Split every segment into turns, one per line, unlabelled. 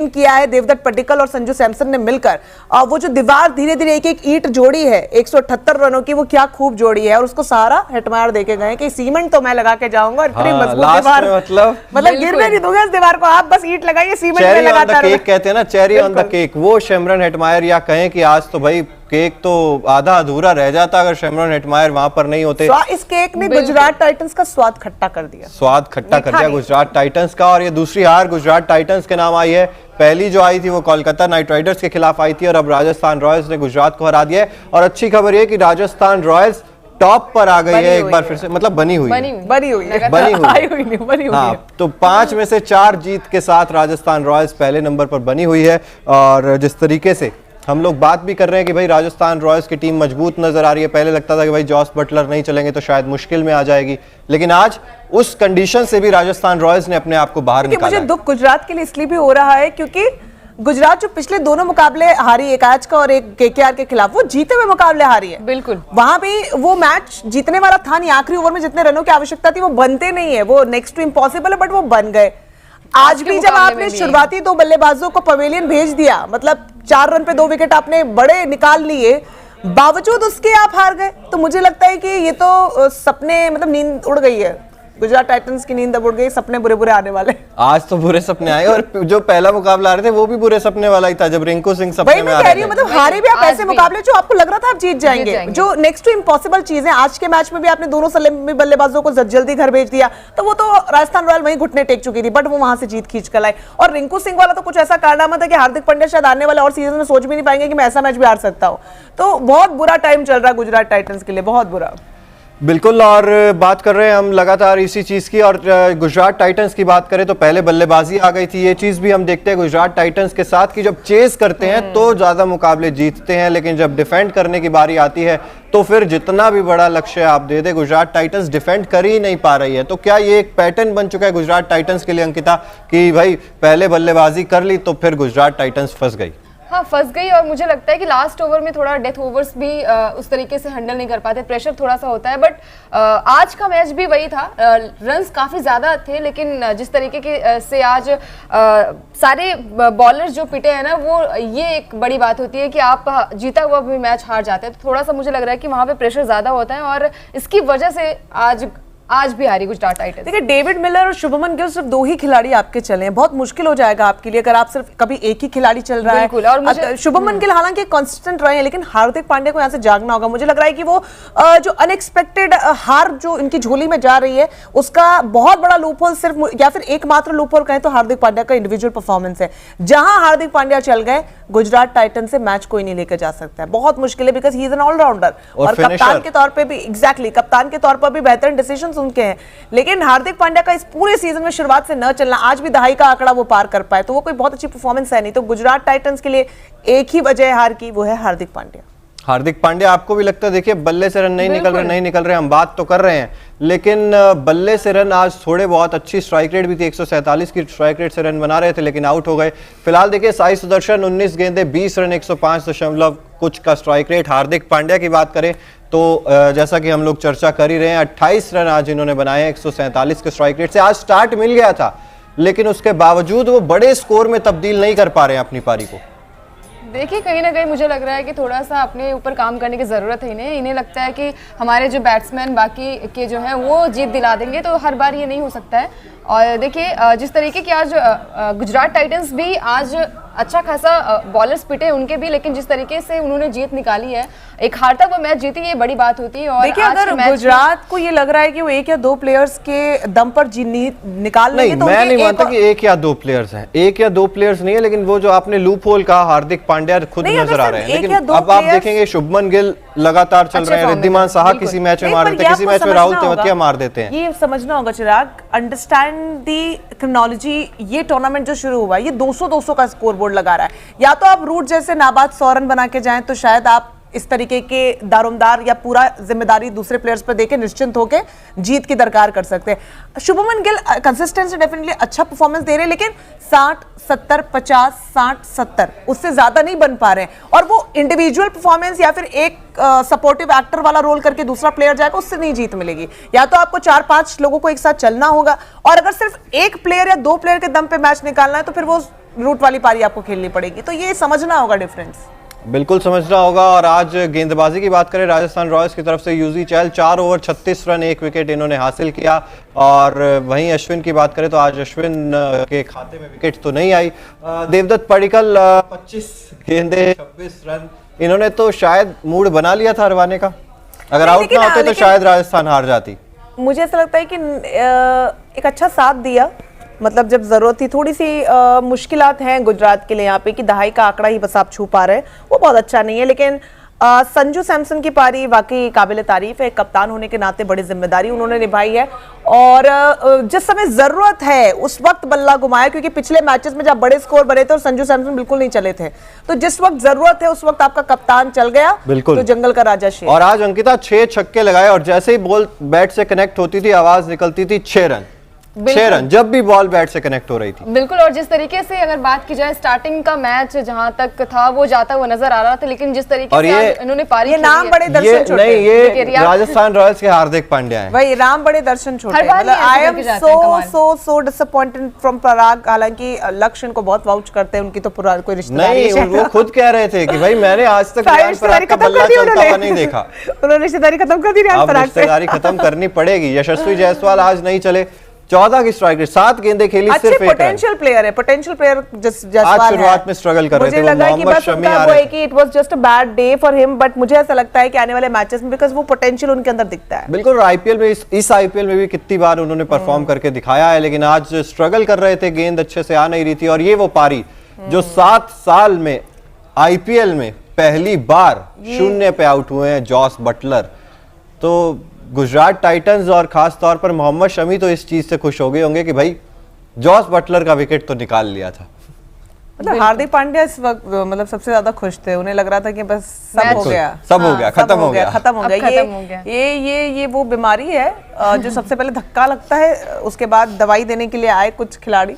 किया है देवदत्त पट्टिकल और संजू सैमसन ने मिलकर। वो जो दीवार धीरे धीरे एक एक ईंट जोड़ी है 178 रनों की, वो क्या खूब जोड़ी है। और उसको सारा हेटमायर देके गए कि सीमेंट तो मैं लगा के जाऊंगा, इतनी मजबूत दीवार, मतलब गिरने नहीं दूंगा इस दीवार को, आप बस ईंट लगाइए, सीमेंट में लगातार।
केक कहते हैं ना, चेरी ऑन द केक, वो सिमरन हेटमायर। या कहें कि आज तो भाई केक तो आधा अधूरा रह जाता अगर सिमरन हेटमायर वहां पर नहीं होते।
इस केक ने गुजरात टाइटंस का स्वाद खट्टा कर दिया,
स्वाद खट्टा कर दिया गुजरात टाइटंस का। और ये दूसरी हार गुजरात टाइटंस के नाम आई है। पहली जो आई थी वो कोलकाता नाइट राइडर्स के खिलाफ आई थी और अब राजस्थान रॉयल्स ने गुजरात को हरा दिया है। और अच्छी खबर ये कि राजस्थान रॉयल्स टॉप पर आ गई है एक बार फिर से, मतलब बनी हुई हाँ। तो 5 में से 4 जीत के साथ राजस्थान रॉयल्स पहले नंबर पर बनी हुई है। और जिस तरीके से हम लोग बात भी कर रहे हैं कि भाई राजस्थान रॉयल्स की टीम मजबूत नजर आ रही है। पहले लगता था कि भाई जॉस बटलर नहीं चलेंगे तो शायद मुश्किल में आ जाएगी, लेकिन आज उस कंडीशन से भी राजस्थान रॉयल्स ने अपने आप को बाहर निकाला।
मुझे दुख गुजरात के लिए इसलिए भी हो रहा है क्योंकि गुजरात जो पिछले दोनों मुकाबले हारी, एक आज का और एक केकेआर के खिलाफ, वो जीते हुए मुकाबले हारी है।
बिल्कुल,
वहां भी वो मैच जीतने वाला था नहीं, आखिरी ओवर में जितने रनों की आवश्यकता थी वो बनते नहीं है, वो नेक्स्ट टू इम्पॉसिबल है, बट वो बन गए। आज भी जब आपने शुरुआती 2 बल्लेबाजों को पवेलियन भेज दिया, मतलब 4 रन पे 2 विकेट आपने बड़े निकाल लिए, बावजूद उसके आप हार गए, तो मुझे लगता है कि ये तो सपने, मतलब नींद उड़ गई है, गुजरात टाइटंस की नींद अब उड़ गई, सपने बुरे बुरे आने वाले।
आज तो बुरे सपने आए और जो पहला मुकाबला आ रहे थे वो भी बुरे सपने वाला ही था जब रिंकू सिंह सपने में आ रहे थे।
मतलब हारे भी आप ऐसे मुकाबले जो आपको लग रहा था आप जीत जाएंगे, जो नेक्स्ट टू इम्पॉसिबल चीज है। आज के मैच में भी आपने दोनों सलामी बल्लेबाजों को जल्दी घर भेज दिया, तो वो तो राजस्थान रॉयल वहीं घुटने टेक चुकी थी, बट वो वहां से जीत खींच कर लाए। और रिंकू सिंह वाला तो कुछ ऐसा कारनामा था कि हार्दिक पांड्या शायद आने वाला और सीजन में सोच भी नहीं पाएंगे कि मैं ऐसा मैच भी हार सकता हूँ। तो बहुत बुरा टाइम चल रहा है गुजरात टाइटंस के लिए, बहुत बुरा।
बिल्कुल। और बात कर रहे हैं हम लगातार इसी चीज की, और गुजरात टाइटंस की बात करें तो पहले बल्लेबाजी आ गई थी। ये चीज भी हम देखते हैं गुजरात टाइटंस के साथ कि जब चेस करते हैं तो ज्यादा मुकाबले जीतते हैं, लेकिन जब डिफेंड करने की बारी आती है तो फिर जितना भी बड़ा लक्ष्य आप दे दे गुजरात टाइटंस डिफेंड कर ही नहीं पा रही है। तो क्या ये एक पैटर्न बन चुका है गुजरात टाइटंस के लिए अंकिता, कि भाई पहले बल्लेबाजी कर ली तो फिर गुजरात टाइटंस फंस गई?
हाँ, फंस गई। और मुझे लगता है कि लास्ट ओवर में थोड़ा डेथ ओवर्स भी उस तरीके से हैंडल नहीं कर पाते, प्रेशर थोड़ा सा होता है। बट आज का मैच भी वही था, रन्स काफ़ी ज़्यादा थे, लेकिन जिस तरीके के से आज सारे बॉलर्स जो पिटे हैं ना, वो ये एक बड़ी बात होती है कि आप जीता हुआ भी मैच हार जाते हैं। तो थोड़ा सा मुझे लग रहा है कि वहाँ पे प्रेशर ज़्यादा होता है और इसकी वजह से आज भी हारी गुजरात टाइटंस।
देखिए, डेविड मिलर और शुभमन गिल सिर्फ 2 ही खिलाड़ी आपके चले हैं, बहुत मुश्किल हो जाएगा आपके लिए अगर आप सिर्फ कभी एक ही खिलाड़ी चल रहा है। और शुभमन गिल हालांकि कांस्टेंट रहे हैं, लेकिन हार्दिक पांड्या को यहाँ से जागना होगा। मुझे लग रहा है कि वो जो अनएक्सपेक्टेड हार जो इनकी झोली में जा रही है, उसका बहुत बड़ा लूपहोल सिर्फ, या फिर एकमात्र लूपहोल कहें तो हार्दिक पांड्या का इंडिविजुअल परफॉर्मेंस है। जहां हार्दिक पांड्या चल गए, गुजरात टाइटंस से मैच कोई नहीं लेकर जा सकता है, बहुत मुश्किल है, because he is an allrounder और कप्तान के तौर पर भी, एग्जैक्टली कप्तान के तौर पर भी बेहतरीन डिसीजन उनके हैं। लेकिन हार्दिक पांड्या का इस पूरे सीजन में शुरुआत से न चलना, आज भी दहाई का आंकड़ा वो पार कर पाए, तो वो कोई बहुत अच्छी परफॉर्मेंस है नहीं। तो गुजरात टाइटंस के लिए एक ही वजह है हार की, वो है हार्दिक पांड्या।
हार्दिक पांड्या, आपको भी लगता है, देखिए बल्ले से रन नहीं निकल रहे, हम बात तो कर रहे हैं, लेकिन बल्ले से रन आज थोड़े बहुत, अच्छी स्ट्राइक रेट भी थी, 147 की स्ट्राइक रेट से रन बना रहे थे, लेकिन आउट हो गए। फिलहाल देखिए साई सुदर्शन 19 गेंदे 20 रन 105 कुछ का स्ट्राइक रेट। हार्दिक पांड्या की बात करें तो जैसा कि हम लोग चर्चा कर ही रहे हैं, 28 रन आज इन्होंने बनाए 147 के स्ट्राइक रेट से। आज स्टार्ट मिल गया था, लेकिन उसके बावजूद वो बड़े स्कोर में तब्दील नहीं कर पा रहे हैं अपनी पारी को।
देखिए, कहीं ना कहीं मुझे लग रहा है कि थोड़ा सा अपने ऊपर काम करने की ज़रूरत है इन्हें लगता है कि हमारे जो बैट्समैन बाकी के जो हैं वो जीत दिला देंगे, तो हर बार ये नहीं हो सकता है। और देखिए, जिस तरीके की आज गुजरात टाइटंस भी आज अच्छा खासा बॉलर्स पिटे उनके भी, लेकिन जिस तरीके से उन्होंने जीत निकाली है, एक हारता वो मैच जीती, ये बड़ी बात होती है। और
देखिए, अगर गुजरात को ये लग रहा है कि वो 1 या 2 प्लेयर्स के दम पर निकाल लेंगे, तो
मैं नहीं मानता कि 1 या 2 प्लेयर्स हैं, 1 या 2 प्लेयर्स नहीं है, लेकिन वो जो आपने लूप होल कहा, हार्दिक पांड्या खुद नजर आ रहे हैं। लेकिन अब आप देखेंगे शुभमन गिल लगातार चल रहे हैं, रिद्धिमान साहा किसी मैच में मार देते हैं, किसी मैच में राहुल तेवतिया मार देते हैं।
ये समझना होगा चिराग, अंडरस्टैंड दी क्रोनोलॉजी। ये टूर्नामेंट जो शुरू हुआ, ये 200-200 का स्कोर बोर्ड लगा रहा है। या तो आप रूट जैसे नाबाद 100 रन बना के जाएं, तो शायद आप इस तरीके के दारोमदार या पूरा जिम्मेदारी दूसरे प्लेयर्स पर देके निश्चिंत होकर जीत की दरकार कर सकते हैं। शुभमन गिल कंसिस्टेंसी डेफिनेटली अच्छा परफॉर्मेंस दे रहे हैं, लेकिन 60, 70, 50, 60, 70 उससे ज्यादा नहीं बन पा रहे हैं। और वो इंडिविजुअल परफॉर्मेंस या फिर एक सपोर्टिव एक्टर वाला रोल करके दूसरा प्लेयर जाएगा, उससे नहीं जीत मिलेगी। या तो आपको 4-5 लोगों को एक साथ चलना होगा, और अगर सिर्फ एक प्लेयर या 2 प्लेयर के दम पे मैच निकालना है, तो फिर वो रूट वाली पारी आपको खेलनी पड़ेगी। तो ये समझना होगा डिफरेंस,
बिल्कुल समझना होगा। और आज गेंदबाजी की बात करें राजस्थान रॉयल्स की तरफ से, यूजी चहल 4 ओवर 36 रन 1 विकेट इन्होंने हासिल किया। और वहीं अश्विन की बात करें तो आज अश्विन के खाते में विकेट तो नहीं आई। देवदत्त पडिक्कल 25 गेंदे 26 रन, इन्होंने तो शायद मूड बना लिया था हरवाने का, अगर आउट ना होते तो शायद राजस्थान हार जाती।
मुझे ऐसा लगता है कि एक अच्छा साथ दिया, मतलब जब जरूरत थी। थोड़ी सी मुश्किलात हैं गुजरात के लिए यहाँ पे कि दहाई का आंकड़ा ही बस आप छू पा रहे हैं, वो बहुत अच्छा नहीं है। लेकिन संजू सैमसन की पारी वाकई काबिल तारीफ है। कप्तान होने के नाते बड़ी जिम्मेदारी उन्होंने निभाई है और जिस समय जरूरत है उस वक्त बल्ला घुमाया, क्योंकि पिछले मैचेस में जब बड़े स्कोर बने थे और संजू सैमसन बिल्कुल नहीं चले थे, तो जिस वक्त जरूरत है उस वक्त आपका कप्तान चल गया,
बिल्कुल
तो जंगल का राजा शेर।
और आज अंकिता 6 छक्के लगाए और जैसे ही बॉल बैट से कनेक्ट होती थी आवाज निकलती थी 6 रन, 6 रन जब भी बॉल बैट से कनेक्ट हो रही थी।
बिल्कुल। और जिस तरीके से अगर बात की जाए स्टार्टिंग का मैच जहां तक था वो जाता हुआ नजर आ रहा था, लेकिन जिस तरीके
और
से इन्होंने पारी,
ये नाम बड़े दर्शन छोटे,
नहीं ये राजस्थान रॉयल्स के हार्दिक पांड्या हैं।
वही राम बड़े दर्शन छोटे, मतलब I am so disappointed from Parag. हालांकि लक्ष्य इनको बहुत वाउच करते हैं, उनकी तो पूरा कोई रिश्तेदारी
नहीं, वो खुद कह रहे थे कि भाई मैंने आज तक पराग का बल्ला चलता हुआ नहीं देखा।
उन्होंने रिश्तेदारी खत्म कर दी,
रिश्तेदारी खत्म करनी पड़ेगी। यशस्वी जायसवाल आज नहीं चले, 14 की स्ट्राइक रेट, 7 गेंदें खेली, सिर्फ 1
पोटेंशियल प्लेयर है, पोटेंशियल प्लेयर
आज शुरुआत में स्ट्रगल कर रहे थे।
मुझे लगा कि बस उनका वो है कि it was just a bad day for him, but मुझे ऐसा लगता है कि आने वाले मैचेस में बिकॉज़ वो पोटेंशियल उनके अंदर दिखता है।
बिल्कुल। और आईपीएल में इस आईपीएल में भी कितनी बार उन्होंने परफॉर्म करके दिखाया है, लेकिन आज स्ट्रगल कर रहे थे, गेंद अच्छे से आ नहीं रही थी। और ये वो पारी जो 7 साल में आईपीएल में पहली बार 0 पे आउट हुए हैं जॉस बटलर। तो गुजरात टाइटंस और खास तौर पर मोहम्मद शमी तो इस चीज से खुश हो गए होंगे कि भाई जॉस बटलर का विकेट तो निकाल लिया था।
मतलब हार्दिक पांड्या इस वक्त मतलब सबसे ज्यादा खुश थे, उन्हें लग रहा था कि बस सब हो गया,
सब हो गया, खत्म हो गया।
ये वो बीमारी है जो सबसे पहले धक्का लगता है, उसके बाद दवाई देने के लिए आए कुछ खिलाड़ी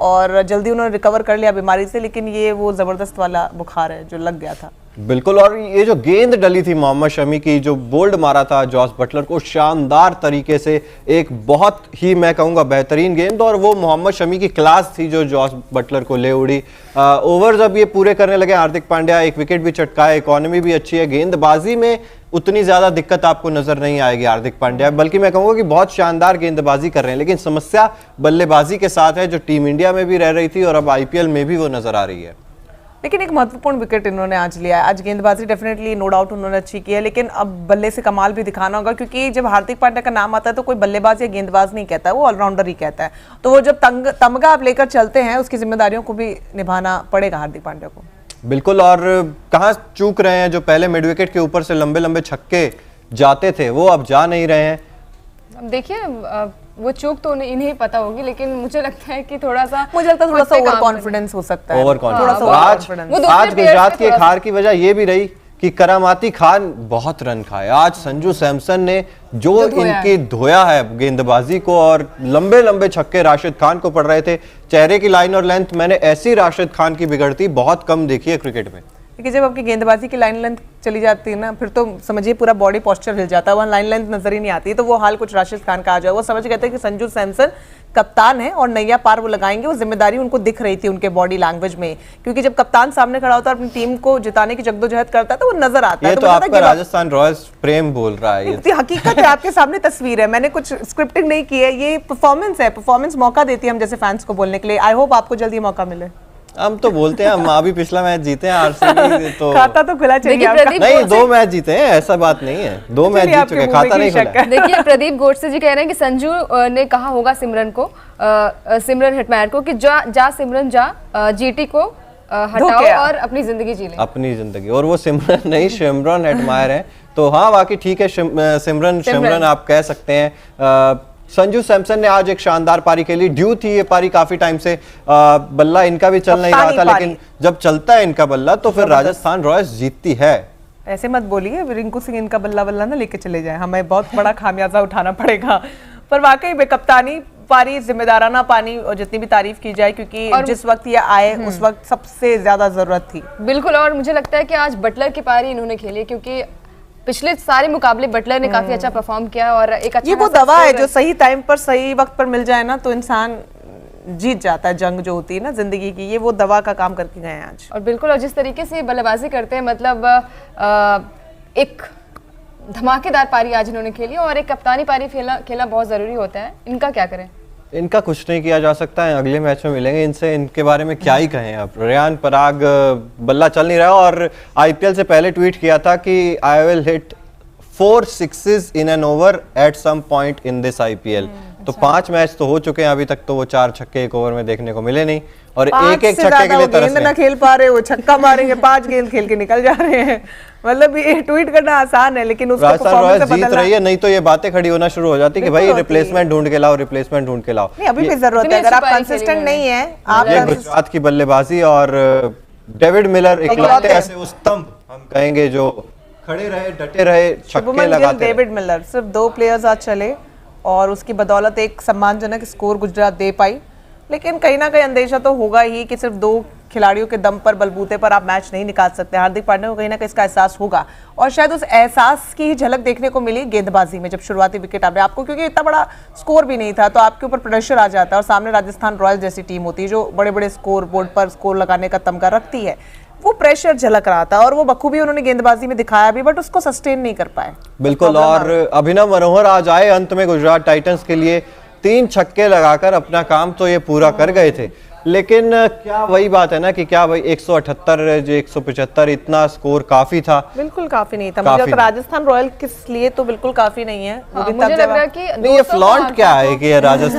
और जल्दी उन्होंने रिकवर कर लिया बीमारी से, लेकिन ये वो जबरदस्त वाला बुखार है जो लग गया था।
बिल्कुल। और ये जो गेंद डली थी मोहम्मद शमी की, जो बोल्ड मारा था जॉस बटलर को शानदार तरीके से, एक बहुत ही मैं कहूँगा बेहतरीन गेंद, और वो मोहम्मद शमी की क्लास थी जो जॉस बटलर को ले उड़ी। ओवर्स अब ये पूरे करने लगे हार्दिक पांड्या, 1 विकेट भी चटकाया, इकोनॉमी भी अच्छी है, गेंदबाजी में उतनी ज्यादा दिक्कत आपको नजर नहीं आएगी हार्दिक पांड्या, बल्कि मैं कहूँगा कि बहुत शानदार गेंदबाजी कर रहे हैं। लेकिन समस्या बल्लेबाजी के साथ है, जो टीम इंडिया में भी रह रही थी और अब आईपीएल में भी वो नजर आ रही है।
लेकिन एक महत्वपूर्ण विकेट इन्होंने आज लिया है। आज गेंदबाजी डेफिनेटली नो डाउट उन्होंने अच्छी की है, लेकिन अब बल्ले से कमाल भी दिखाना होगा, क्योंकि जब हार्दिक पांड्या का नाम आता है तो कोई बल्लेबाज या गेंदबाज नहीं कहता है, वो ऑलराउंडर ही कहता है। तो वो जब तमगा आप लेकर चलते हैं, उसकी जिम्मेदारियों को भी निभाना पड़ेगा हार्दिक पांड्या को।
बिल्कुल। और कहाँ चूक रहे हैं, जो पहले मिड विकेट के ऊपर से लंबे लंबे छक्के जाते थे वो अब जा नहीं रहे हैं।
अब देखिए वो चूक तो इन्हें पता होगी, लेकिन मुझे लगता है कि थोड़ा सा
ओवर कॉन्फिडेंस हो सकता है।
Over confidence. आज गुजरात की एक हार की वजह ये भी रही कि करामाती खान बहुत रन खाए। आज संजू सैमसन ने जो इनकी धोया है गेंदबाजी को, और लंबे लंबे छक्के राशिद खान को पड़ रहे थे। चेहरे की लाइन और लेंथ मैंने ऐसी राशिद खान की बिगड़ती बहुत कम देखी है क्रिकेट में।
क्योंकि जब आपकी गेंदबाजी की लाइन लेंथ चली जाती है ना, फिर तो समझिए पूरा बॉडी पोस्चर हिल जाता है, वहाँ लाइन लेंथ नजर ही नहीं आती। तो वो हाल कुछ राशिद खान का आ जाए। वो समझ गए थे कि संजू सैमसन कप्तान है और नैया पार वो लगाएंगे, वो जिम्मेदारी उनको दिख रही थी उनके बॉडी लैंग्वेज में, क्योंकि जब कप्तान सामने खड़ा होता है अपनी टीम को जिताने की जद्दोजहद करता है तो वो नजर आता है।
तो आपका राजस्थान रॉयल्स प्रेम बोल रहा है,
ये हकीकत है, आपके सामने तस्वीर है, मैंने कुछ स्क्रिप्टिंग नहीं की है, ये परफॉर्मेंस है। परफॉर्मेंस मौका देती है हम जैसे फैंस को बोलने के लिए। आई होप आपको जल्दी मौका मिले।
हम तो बोलते हैं, हम अभी पिछला मैच जीते हैं आरसीबी, तो
खाता तो खुला चाहिए।
नहीं 2 मैच जीते हैं, ऐसा बात नहीं है, 2 मैच जीत चुके, खाता नहीं खुला।
देखिए प्रदीप गोडसे जी कह रहे हैं कि संजू ने कहा होगा सिमरन को, सिमरन हेटमायर को कि जा सिमरन जा, जीटी को हटाओ और अपनी जिंदगी जी ले।
अपनी जिंदगी, और वो सिमरन नहीं सिमरन हेटमायर है। तो हाँ वाकई ठीक है, सिमरन आप कह सकते हैं। संजू सैमसन ने आज एक शानदार पारी खेली, ड्यू थी ये पारी काफी टाइम से, बल्ला इनका भी चल नहीं रहा था, लेकिन जब चलता है इनका बल्ला तो फिर राजस्थान रॉयल्स जीतती है।
ऐसे मत बोलिए, रिंकू सिंह इनका बल्ला ना लेके चले जाए, हमें बहुत बड़ा खामियाजा उठाना पड़ेगा। पर वाकई बेकप्तानी पारी, जिम्मेदाराना पानी, और जितनी भी तारीफ की जाए, क्योंकि जिस वक्त ये आए उस वक्त सबसे ज्यादा जरूरत थी।
बिल्कुल। और मुझे लगता है कि आज बटलर की पारी इन्होंने खेली, क्योंकि पिछले सारे मुकाबले बटलर ने काफी अच्छा परफॉर्म किया और एक अच्छा
ये वो दवा है जो सही टाइम पर सही वक्त पर मिल जाए ना, तो इंसान जीत जाता है जंग जो होती है ना जिंदगी की, ये वो दवा का काम करके गए हैं आज।
और बिल्कुल, और जिस तरीके से बल्लेबाजी करते हैं, मतलब एक धमाकेदार पारी आज इन्होंने खेली और एक कप्तानी पारी खेलना बहुत जरूरी होता है। इनका क्या करें?
इनका कुछ नहीं किया जा सकता है, अगले मैच में मिलेंगे इनसे, इनके बारे में क्या ही कहें। अब रेयान पराग बल्ला चल नहीं रहा, और आईपीएल से पहले ट्वीट किया था कि I will hit 4 sixes in an over at some point in this IPL. तो 5 मैच तो हो चुके हैं अभी तक, तो वो 4 छक्के एक ओवर में देखने को मिले नहीं, और एक छक्के के लिए
गेंद ना खेल पा रहे, वो छक्का मारेंगे, 5 गेंद खेल के निकल जा रहे हैं। मतलब ये ट्वीट करना आसान है, लेकिन उसको
राजस्थान रॉयल्स जीत रही है, नहीं तो ये बातें खड़ी होना शुरू हो जाती कि भाई रिप्लेसमेंट ढूंढ के लाओ, रिप्लेसमेंट ढूंढ के लाओ।
नहीं, अभी भी जरूरत है, अगर आप कंसिस्टेंट नहीं है। आप
गुजरात की बल्लेबाजी और डेविड मिलर इकलौते ऐसे उस स्तंभ हम कहेंगे जो खड़े रहे, डटे रहे, छक्के लगाते रहे।
डेविड मिलर, सिर्फ 2 प्लेयर्स आज चले और उसकी बदौलत एक सम्मानजनक स्कोर गुजरात दे पाई, लेकिन कहीं ना कहीं अंदेशा तो होगा ही कि सिर्फ 2 खिलाड़ियों के दम पर, बलबूते पर आप मैच नहीं निकाल सकते। हार्दिक पांड्या को कहीं ना कहीं इसका एहसास होगा, और शायद उस एहसास की ही झलक देखने को मिली गेंदबाजी में, जब शुरुआती विकेट आपने आपको, क्योंकि इतना बड़ा स्कोर भी नहीं था, तो आपके ऊपर प्रेशर आ जाता है, और सामने राजस्थान रॉयल्स जैसी टीम होती है जो बड़े बड़े स्कोर बोर्ड पर स्कोर लगाने का तमगा रखती है। वो प्रेशर झलक रहा था और वो बखूबी उन्होंने गेंदबाजी में दिखाया भी, बट उसको सस्टेन नहीं कर पाए।
बिल्कुल, और अभिनव मनोहर आज आए अंत में गुजरात टाइटंस के लिए, 3 छक्के लगाकर अपना काम तो ये पूरा कर गए थे, लेकिन क्या वही बात है ना कि क्या भाई 178 जो 175 इतना स्कोर काफी था?
बिल्कुल काफी नहीं था। मुझे तो राजस्थान रॉयल किस लिए तो बिल्कुल काफी नहीं है।
मुझे लग रहा है कि
ये फ्लॉन्ट क्या है कि राजस्थान